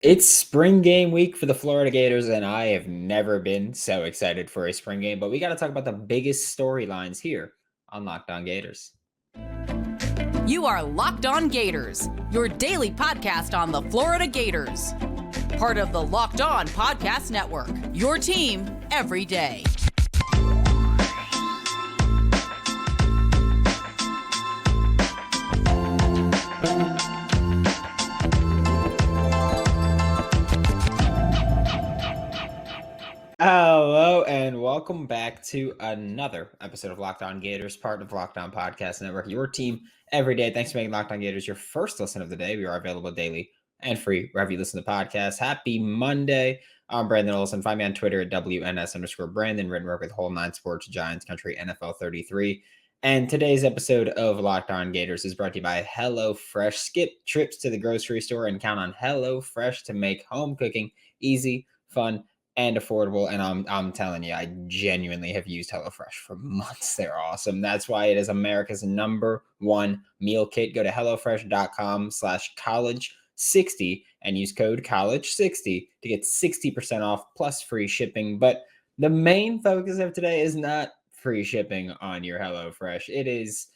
It's spring game week for the Florida Gators, and I have never been so excited for a spring game. But we got to talk about the biggest storylines here on Locked On Gators. You are Locked On Gators, your daily podcast on the Florida Gators. Part of the Locked On Podcast Network, your team every day. Hello, and welcome back to another episode of Locked On Gators, part of Locked On Podcast Network, your team every day. Thanks for making Locked On Gators your first listen of the day. We are available daily and free wherever you listen to podcasts. Happy Monday. I'm Brandon Olson. Find me on Twitter at WNS_Brandon, written work with Whole Nine Sports, Giants Country, NFL 33. And today's episode of Locked On Gators is brought to you by HelloFresh. Skip trips to the grocery store and count on HelloFresh to make home cooking easy, fun, and affordable. And I'm telling you, I genuinely have used HelloFresh for months. They're awesome. That's why it is America's #1 meal kit. Go to HelloFresh.com/college60 and use code college60 to get 60% off plus free shipping. But the main focus of today is not free shipping on your HelloFresh. It is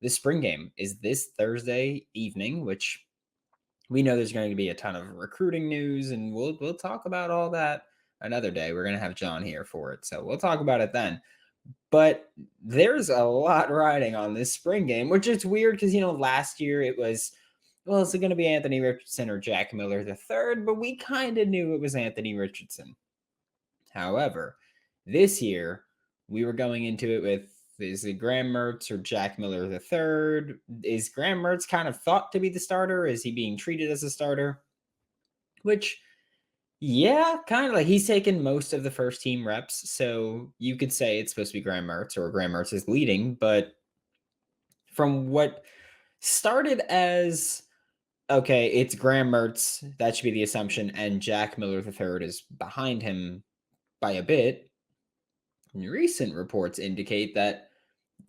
the spring game is this Thursday evening, which we know there's going to be a ton of recruiting news, and we'll talk about all that another day. We're going to have John here for it, so we'll talk about it then. But there's a lot riding on this spring game, which is weird because, last year it was, well, is it going to be Anthony Richardson or Jack Miller III? But we kind of knew it was Anthony Richardson. However, this year we were going into it with, is it Graham Mertz or Jack Miller III? Is Graham Mertz kind of thought to be the starter? Is he being treated as a starter? Which, yeah, kind of like he's taken most of the first team reps. So you could say it's supposed to be Graham Mertz or Graham Mertz is leading. But from what started as, okay, it's Graham Mertz, that should be the assumption, and Jack Miller III is behind him by a bit. Recent reports indicate that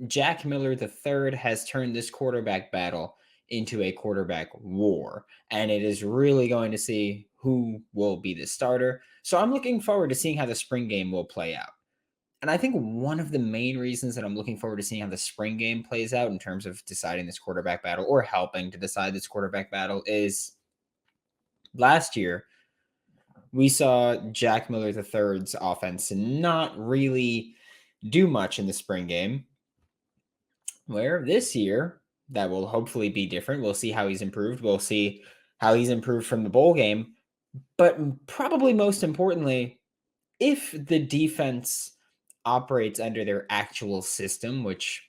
Jack Miller III has turned this quarterback battle into a quarterback war, and it is really going to see who will be the starter. So I'm looking forward to seeing how the spring game will play out. And I think one of the main reasons that I'm looking forward to seeing how the spring game plays out in terms of deciding this quarterback battle or helping to decide this quarterback battle is last year we saw Jack Miller III's offense not really do much in the spring game, where this year that will hopefully be different. We'll see how he's improved. We'll see how he's improved from the bowl game. But probably most importantly, if the defense operates under their actual system, which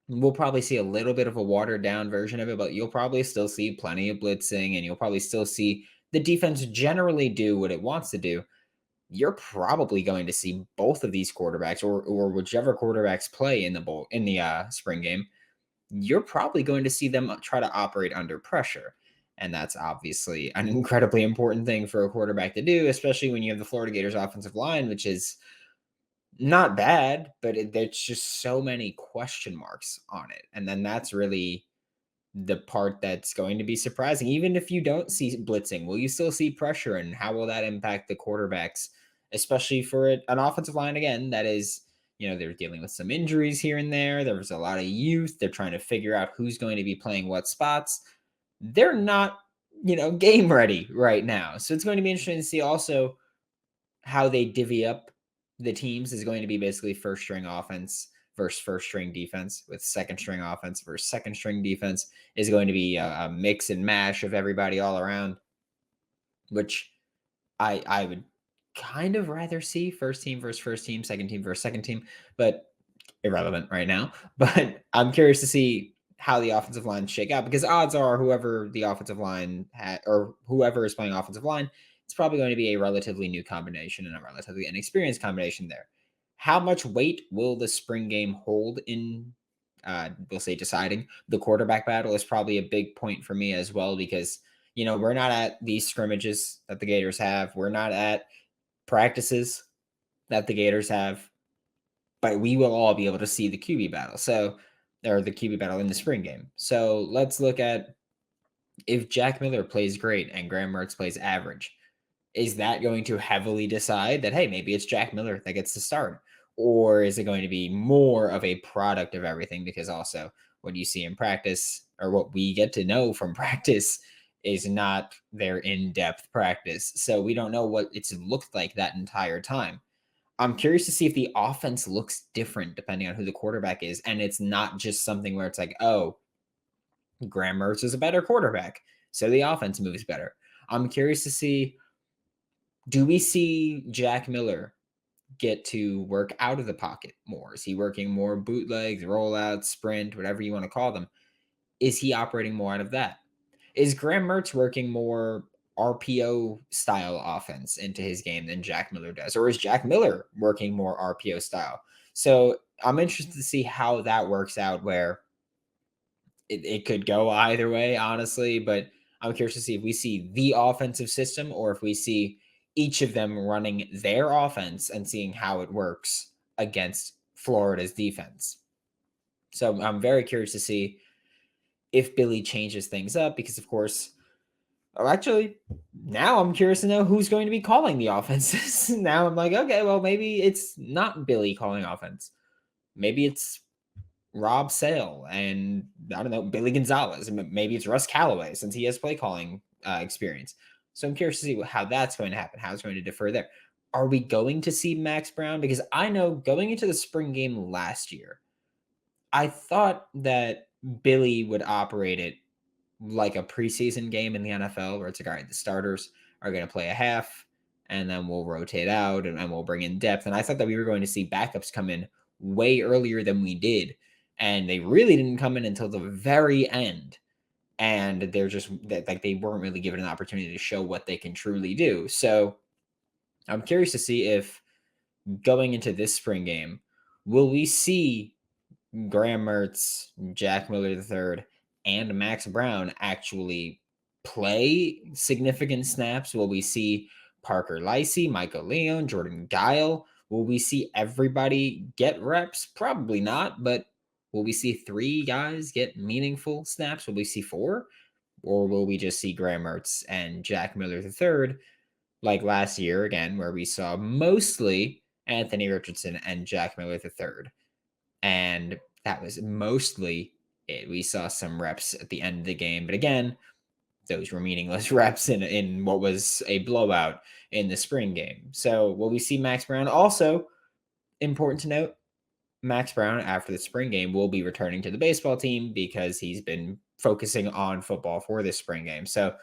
we'll probably see a little bit of a watered down version of it, but you'll probably still see plenty of blitzing and you'll probably still see the defense generally do what it wants to do. You're probably going to see both of these quarterbacks or whichever quarterbacks play in the spring game. You're probably going to see them try to operate under pressure. And that's obviously an incredibly important thing for a quarterback to do, especially when you have the Florida Gators offensive line, which is not bad, but there's just so many question marks on it. And then that's really the part that's going to be surprising. Even if you don't see blitzing, will you still see pressure, and how will that impact the quarterbacks, especially for an offensive line, again, that is, they're dealing with some injuries here and there. There was a lot of youth. They're trying to figure out who's going to be playing what spots. They're not, game ready right now. So it's going to be interesting to see also how they divvy up the teams. Is going to be basically first string offense versus first string defense, with second string offense versus second string defense. Is going to be a mix and mash of everybody all around, which I would kind of rather see first team versus first team, second team versus second team, but irrelevant right now. But I'm curious to see how the offensive line shake out, because odds are whoever the offensive line or whoever is playing offensive line, it's probably going to be a relatively new combination and a relatively inexperienced combination there. How much weight will the spring game hold in, we'll say, deciding the quarterback battle is probably a big point for me as well, because, we're not at these scrimmages that the Gators have. We're not at practices that the Gators have, but we will all be able to see the QB battle. So, or the QB battle in the spring game. So let's look at, If Jack Miller plays great and Graham Mertz plays average, is that going to heavily decide that, hey, maybe it's Jack Miller that gets to start? Or is it going to be more of a product of everything? Because also what you see in practice, or what we get to know from practice, is not their in-depth practice. So we don't know what it's looked like that entire time. I'm curious to see if the offense looks different depending on who the quarterback is. And it's not just something where it's like, oh, Graham Mertz is a better quarterback, so the offense moves better. I'm curious to see, do we see Jack Miller get to work out of the pocket more? Is he working more bootlegs, rollouts, sprint, whatever you want to call them? Is he operating more out of that? Is Graham Mertz working more RPO style offense into his game than Jack Miller does? Or is Jack Miller working more RPO style? So I'm interested to see how that works out, where it could go either way, honestly. But I'm curious to see if we see the offensive system or if we see each of them running their offense and seeing how it works against Florida's defense. So I'm very curious to see if Billy changes things up, because, of course, actually, now I'm curious to know who's going to be calling the offenses. Now I'm like, okay, well, maybe it's not Billy calling offense. Maybe it's Rob Sale and, I don't know, Billy Gonzalez. Maybe it's Russ Callaway, since he has play calling experience. So I'm curious to see how that's going to happen, how it's going to differ there. Are we going to see Max Brown? Because I know going into the spring game last year, I thought that Billy would operate it like a preseason game in the NFL, where it's like, all right, the starters are going to play a half, and then we'll rotate out and we'll bring in depth. And I thought that we were going to see backups come in way earlier than we did. And they really didn't come in until the very end. And they're just like, they weren't really given an opportunity to show what they can truly do. So I'm curious to see if going into this spring game, will we see Graham Mertz, Jack Miller III, and Max Brown actually play significant snaps? Will we see Parker Lacey, Michael Leon, Jordan Guile? Will we see everybody get reps? Probably not, but will we see 3 guys get meaningful snaps? Will we see 4? Or will we just see Graham Mertz and Jack Miller III like last year again, where we saw mostly Anthony Richardson and Jack Miller III? And that was mostly it. We saw some reps at the end of the game, but again, those were meaningless reps in what was a blowout in the spring game. So will we see Max Brown? Also, important to note, Max Brown, after the spring game, will be returning to the baseball team because he's been focusing on football for this spring game. So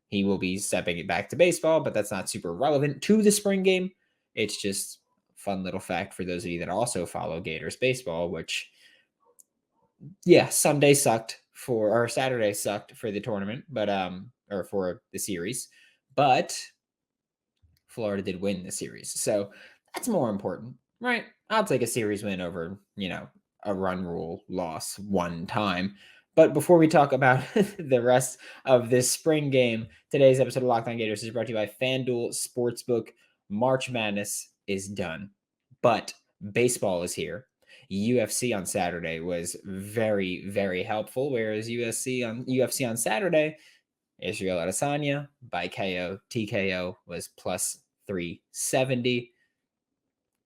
he will be stepping it back to baseball, but that's not super relevant to the spring game. It's just a fun little fact for those of you that also follow Gators baseball, which, yeah, Saturday sucked for the tournament, but or for the series, but Florida did win the series. So that's more important, right? I'll take a series win over, a run rule loss one time. But before we talk about the rest of this spring game, today's episode of Locked On Gators is brought to you by FanDuel Sportsbook. March Madness is done, but baseball is here. UFC on Saturday was very, very helpful, whereas UFC on Saturday, Israel Adesanya by KO TKO was plus 370.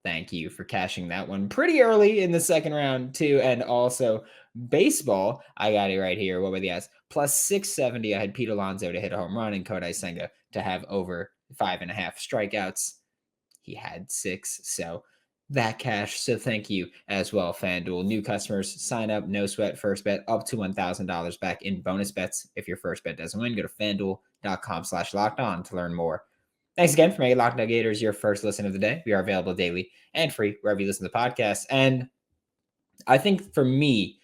Thank you for cashing that one pretty early in the second round too. And also baseball, I got it right here. What were the odds? Plus 670. I had Pete Alonso to hit a home run and Kodai Senga to have over 5.5 strikeouts. He had 6. So that cash. So thank you as well, FanDuel. New customers, sign up, no sweat, first bet up to $1,000 back in bonus bets. If your first bet doesn't win, go to FanDuel.com/lockedon to learn more. Thanks again for making Locked On Gators your first listen of the day. We are available daily and free wherever you listen to podcasts. And I think for me,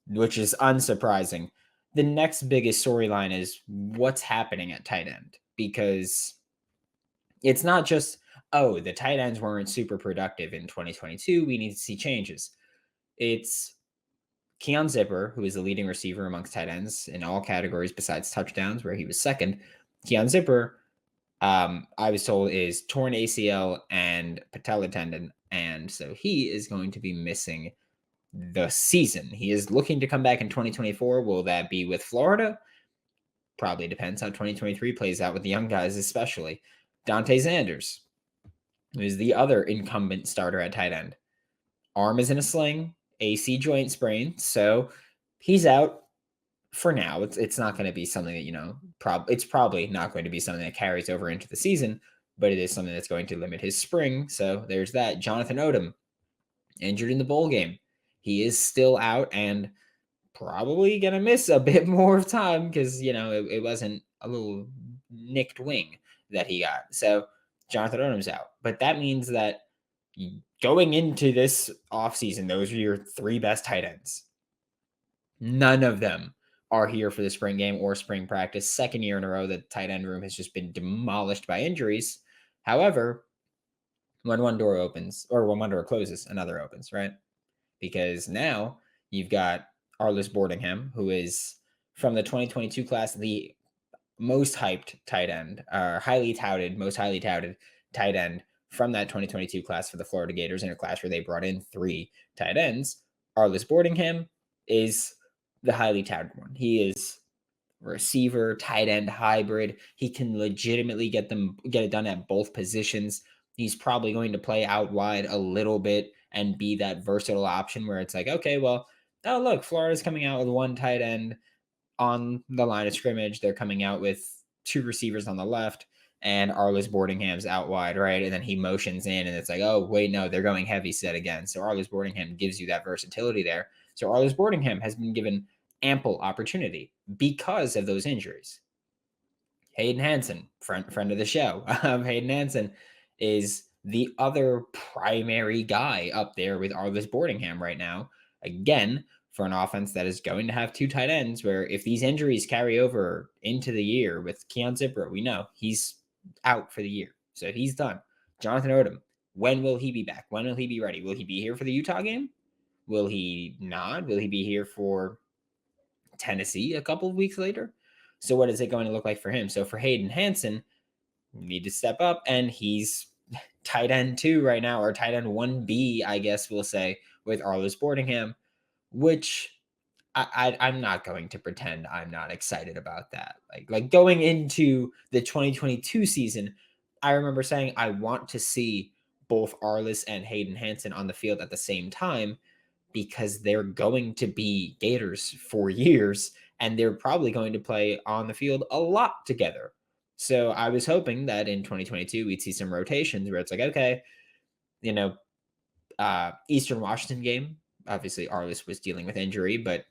which is unsurprising, the next biggest storyline is what's happening at tight end, because it's not just, oh, the tight ends weren't super productive in 2022. We need to see changes. It's Keon Zipper, who is the leading receiver amongst tight ends in all categories besides touchdowns, where he was second. Keon Zipper, I was told, is torn ACL and patella tendon, and so he is going to be missing the season. He is looking to come back in 2024. Will that be with Florida? probably depends how 2023 plays out with the young guys, especially Dante Sanders, who is the other incumbent starter at tight end. Arm is in a sling, AC joint sprain, so he's out for now. It's not going to be something that, it's probably not going to be something that carries over into the season, but it is something that's going to limit his spring. So there's that. Jonathan Odom, injured in the bowl game. He is still out and probably going to miss a bit more of time because, it wasn't a little nicked wing that he got. So Jonathan Odom's out. But that means that going into this offseason, those are your three best tight ends. None of them are here for the spring game or spring practice. Second year in a row that tight end room has just been demolished by injuries. However, when one door opens or when one door closes, another opens, right? Because now you've got Arliss Boardingham, who is from the 2022 class, the most hyped tight end, most highly touted tight end from that 2022 class for the Florida Gators, in a class where they brought in 3 tight ends. Arliss Boardingham is the highly touted one. He is receiver, tight end hybrid. He can legitimately get it done at both positions. He's probably going to play out wide a little bit and be that versatile option where it's like, okay, well, oh, look, Florida's coming out with 1 tight end on the line of scrimmage. They're coming out with 2 receivers on the left and Arliss Boardingham's out wide, right? And then he motions in and it's like, oh, wait, no, they're going heavy set again. So Arliss Boardingham gives you that versatility there. So Arliss Boardingham has been given ample opportunity because of those injuries. Hayden Hansen, friend of the show, Hayden Hansen is the other primary guy up there with Arliss Boardingham right now. Again, for an offense that is going to have 2 tight ends, where if these injuries carry over into the year with Keon Zipper, we know he's out for the year. So he's done. Jonathan Odom, when will he be back? When will he be ready? Will he be here for the Utah game? Will he not? Will he be here for Tennessee a couple of weeks later? So what is it going to look like for him? So for Hayden Hansen, you need to step up, and he's tight end 2 right now, or tight end 1B, I guess we'll say, with Arliss Boardingham, which I'm not going to pretend I'm not excited about that. Like going into the 2022 season, I remember saying I want to see both Arliss and Hayden Hansen on the field at the same time, because they're going to be Gators for years, and they're probably going to play on the field a lot together. So I was hoping that in 2022, we'd see some rotations where it's like, okay, Eastern Washington game, obviously Arliss was dealing with injury, but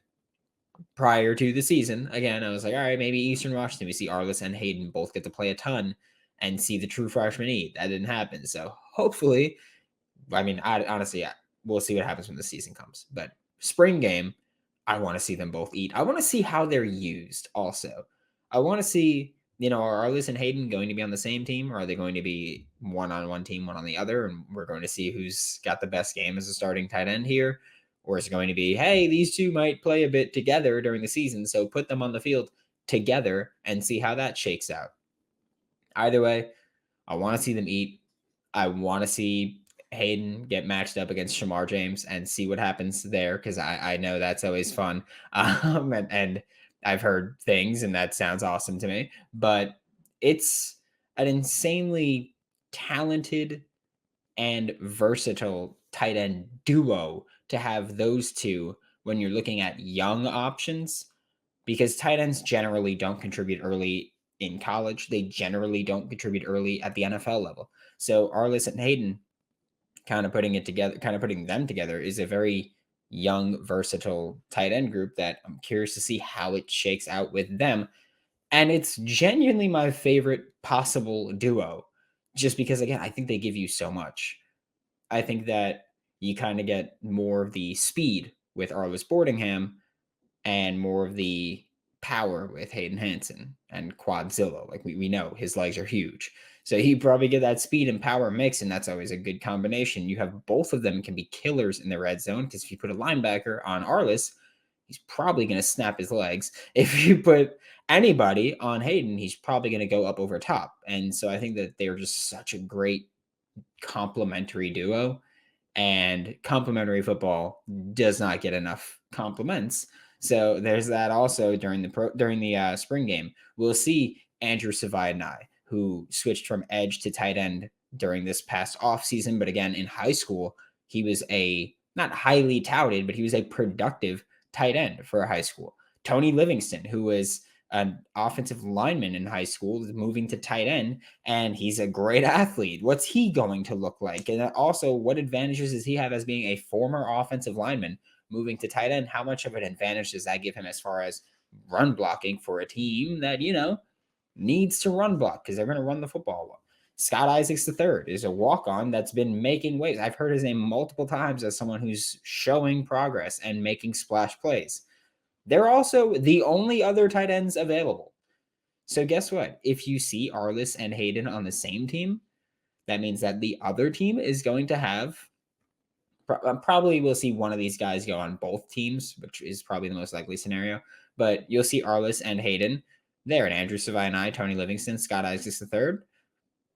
prior to the season, again, I was like, all right, maybe Eastern Washington, we see Arliss and Hayden both get to play a ton and see the true freshman eat. That didn't happen. So hopefully, honestly, we'll see what happens when the season comes. But spring game, I want to see them both eat. I want to see how they're used also. I want to see, are Arliss and Hayden going to be on the same team, or are they going to be one on one team, one on the other? And we're going to see who's got the best game as a starting tight end here. Or is it going to be, hey, these 2 might play a bit together during the season, so put them on the field together and see how that shakes out. Either way, I want to see them eat. I want to see Hayden get matched up against Shamar James and see what happens there, because I know that's always fun. And I've heard things, and that sounds awesome to me. But it's an insanely talented and versatile tight end duo to have those 2 when you're looking at young options, because tight ends generally don't contribute early in college. They generally don't contribute early at the NFL level. So Arliss and Hayden, kind of putting them together, is a very young, versatile tight end group that I'm curious to see how it shakes out with them. And it's genuinely my favorite possible duo, just because, again, I think they give you so much. I think that you kind of get more of the speed with Arliss Boardingham and more of the power with Hayden Hansen and Quadzilla. Like we know his legs are huge. So he probably get that speed and power mix, and that's always a good combination. You have both of them can be killers in the red zone, because if you put a linebacker on Arliss, he's probably going to snap his legs. If you put anybody on Hayden, he's probably going to go up over top. And so I think that they're just such a great complementary duo, and complementary football does not get enough compliments. So there's that also during the spring game. We'll see Andrew Savai, who switched from edge to tight end during this past offseason. But again, in high school, he was a not highly touted, but he was a productive tight end for a high school. Tony Livingston, who was an offensive lineman in high school, is moving to tight end, and he's a great athlete. What's he going to look like? And also, what advantages does he have as being a former offensive lineman moving to tight end? How much of an advantage does that give him as far as run blocking for a team that, needs to run block because they're going to run the football well? Scott Isaacs III is a walk-on that's been making waves. I've heard his name multiple times as someone who's showing progress and making splash plays. They're also the only other tight ends available. So guess what? If you see Arliss and Hayden on the same team, that means that the other team is going to have probably we'll see one of these guys go on both teams, which is probably the most likely scenario. But you'll see Arliss and Hayden there, and Andrew Savai, Tony Livingston, Scott Isaacs III.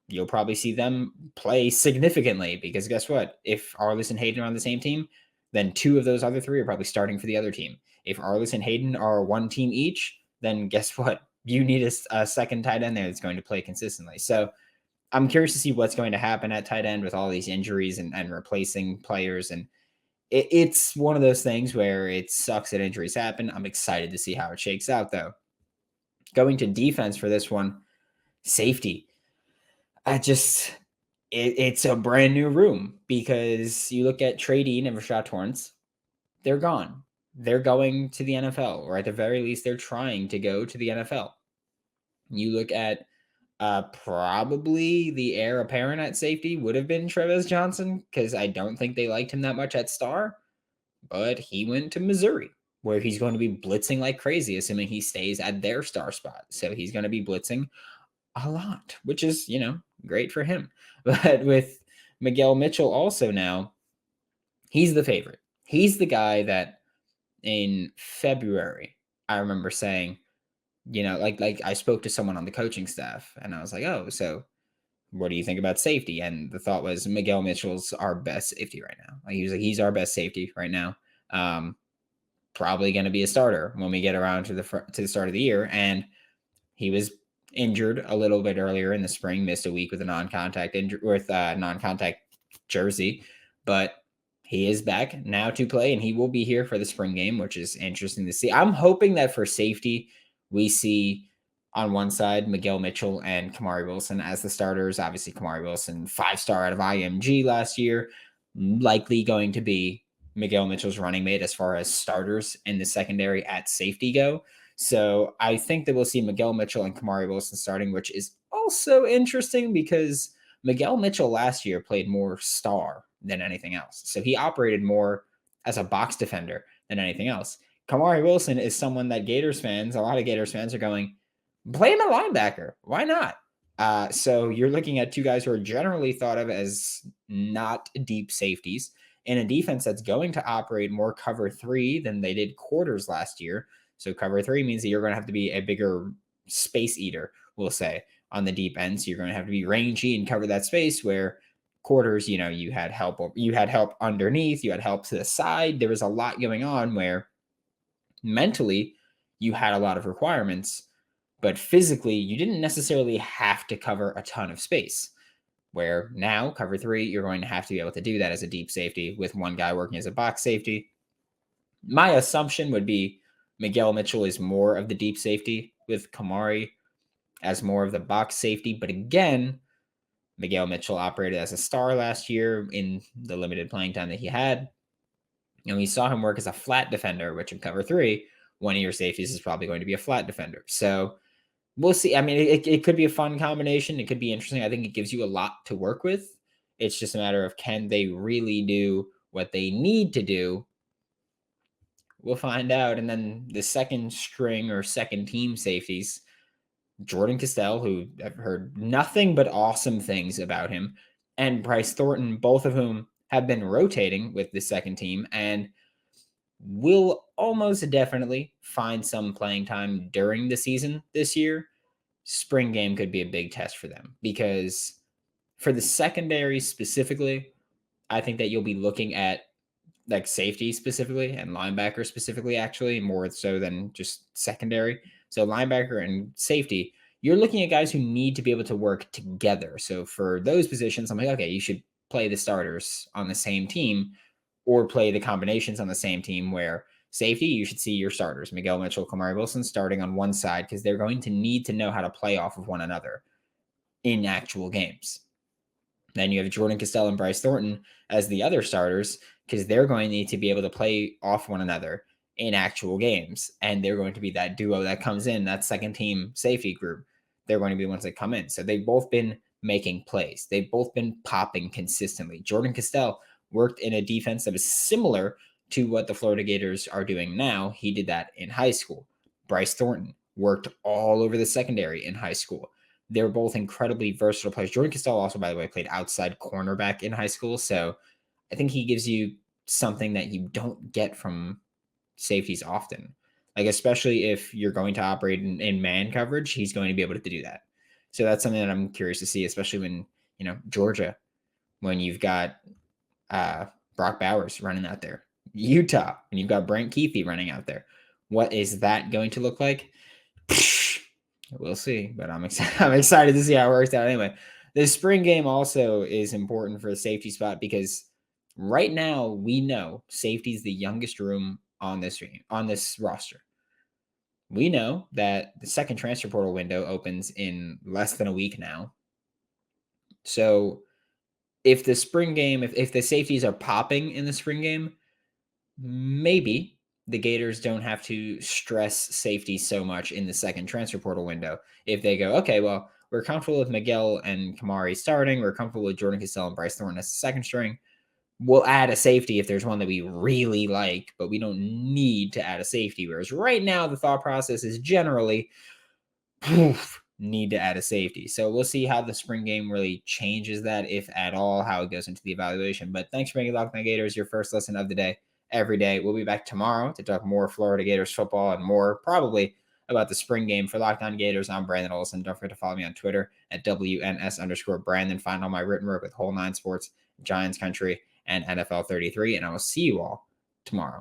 You'll probably see them play significantly because guess what? If Arliss and Hayden are on the same team, then two of those other three are probably starting for the other team. If Arliss and Hayden are one team each, then guess what? You need a second tight end there that's going to play consistently. So I'm curious to see what's going to happen at tight end with all these injuries and replacing players. And it's one of those things where it sucks that injuries happen. I'm excited to see how it shakes out, though. Going to defense for this one, safety. It's a brand new room because you look at Trey Dean and Rashad Torrance, they're gone. They're going to the NFL, or at the very least, they're trying to go to the NFL. You look at probably the heir apparent at safety would have been Trevez Johnson because I don't think they liked him that much at Star, but he went to Missouri where he's going to be blitzing like crazy, assuming he stays at their star spot. So he's going to be blitzing a lot, which is, great for him. But with Miguel Mitchell also now, he's the favorite. He's the guy that in February, I remember saying, like I spoke to someone on the coaching staff and I was like, oh, so what do you think about safety? And the thought was Miguel Mitchell's our best safety right now. Like he was like, he's our best safety right now. Probably going to be a starter when we get around to the start of the year. And he was injured a little bit earlier in the spring, missed a week with a non-contact injury with a non-contact jersey, but he is back now to play and he will be here for the spring game, which is interesting to see. I'm hoping that for safety, we see on one side Miguel Mitchell and Kamari Wilson as the starters. Obviously, Kamari Wilson, 5-star out of IMG last year, likely going to be Miguel Mitchell's running mate as far as starters in the secondary at safety go. So I think that we'll see Miguel Mitchell and Kamari Wilson starting, which is also interesting because Miguel Mitchell last year played more star than anything else. So he operated more as a box defender than anything else. Kamari Wilson is someone that a lot of Gators fans are going, play him a linebacker. Why not? So you're looking at two guys who are generally thought of as not deep safeties in a defense that's going to operate more cover 3 than they did quarters last year. So cover 3 means that you're going to have to be a bigger space eater, we'll say, on the deep end. So you're going to have to be rangy and cover that space where quarters, you had help underneath, you had help to the side. There was a lot going on where mentally you had a lot of requirements, but physically you didn't necessarily have to cover a ton of space. Where now cover 3, you're going to have to be able to do that as a deep safety with one guy working as a box safety. My assumption would be Miguel Mitchell is more of the deep safety with Kamari as more of the box safety. But again, Miguel Mitchell operated as a star last year in the limited playing time that he had. And we saw him work as a flat defender, which in cover 3, one of your safeties is probably going to be a flat defender. So we'll see. I mean, it could be a fun combination. It could be interesting. I think it gives you a lot to work with. It's just a matter of can they really do what they need to do? We'll find out. And then the second string or second team safeties, Jordan Castell, who I've heard nothing but awesome things about him, and Bryce Thornton, both of whom have been rotating with the second team and will almost definitely find some playing time during the season this year. Spring game could be a big test for them because for the secondary specifically, I think that you'll be looking at like safety specifically and linebacker specifically, actually, more so than just secondary. So linebacker and safety, you're looking at guys who need to be able to work together. So for those positions, I'm like, okay, you should play the starters on the same team or play the combinations on the same team where safety, you should see your starters, Miguel Mitchell, Kamari Wilson, starting on one side because they're going to need to know how to play off of one another in actual games. Then you have Jordan Castell and Bryce Thornton as the other starters because they're going to need to be able to play off one another in actual games. And they're going to be that duo that comes in, that second team safety group. They're going to be the ones that come in. So they've both been making plays. They've both been popping consistently. Jordan Castell worked in a defense that is similar to what the Florida Gators are doing now. He did that in high school. Bryce Thornton worked all over the secondary in high school. They're both incredibly versatile players. Jordan Castell also, by the way, played outside cornerback in high school. So I think he gives you something that you don't get from safeties often. Like, especially if you're going to operate in man coverage, he's going to be able to do that. So that's something that I'm curious to see, especially when, Georgia, when you've got Brock Bowers running out there. Utah, when you've got Brent Keefe running out there. What is that going to look like? We'll see, but I'm excited. I'm excited to see how it works out. Anyway, the spring game also is important for the safety spot because right now we know safety is the youngest room on this roster. We know that the second transfer portal window opens in less than a week now. So if the spring game, if the safeties are popping in the spring game, maybe the Gators don't have to stress safety so much in the second transfer portal window. If they go, okay, well, we're comfortable with Miguel and Kamari starting. We're comfortable with Jordan Castell and Bryce Thornton as the second string. We'll add a safety if there's one that we really like, but we don't need to add a safety. Whereas right now, the thought process is generally need to add a safety. So we'll see how the spring game really changes that, if at all, how it goes into the evaluation. But thanks for making Locked On Gators your first lesson of the day. Every day. We'll be back tomorrow to talk more Florida Gators football and more probably about the spring game. For Locked On Gators, I'm Brandon Olson. Don't forget to follow me on Twitter at WNS_Brandon. Find all my written work with Whole Nine Sports, Giants Country, and NFL 33. And I will see you all tomorrow.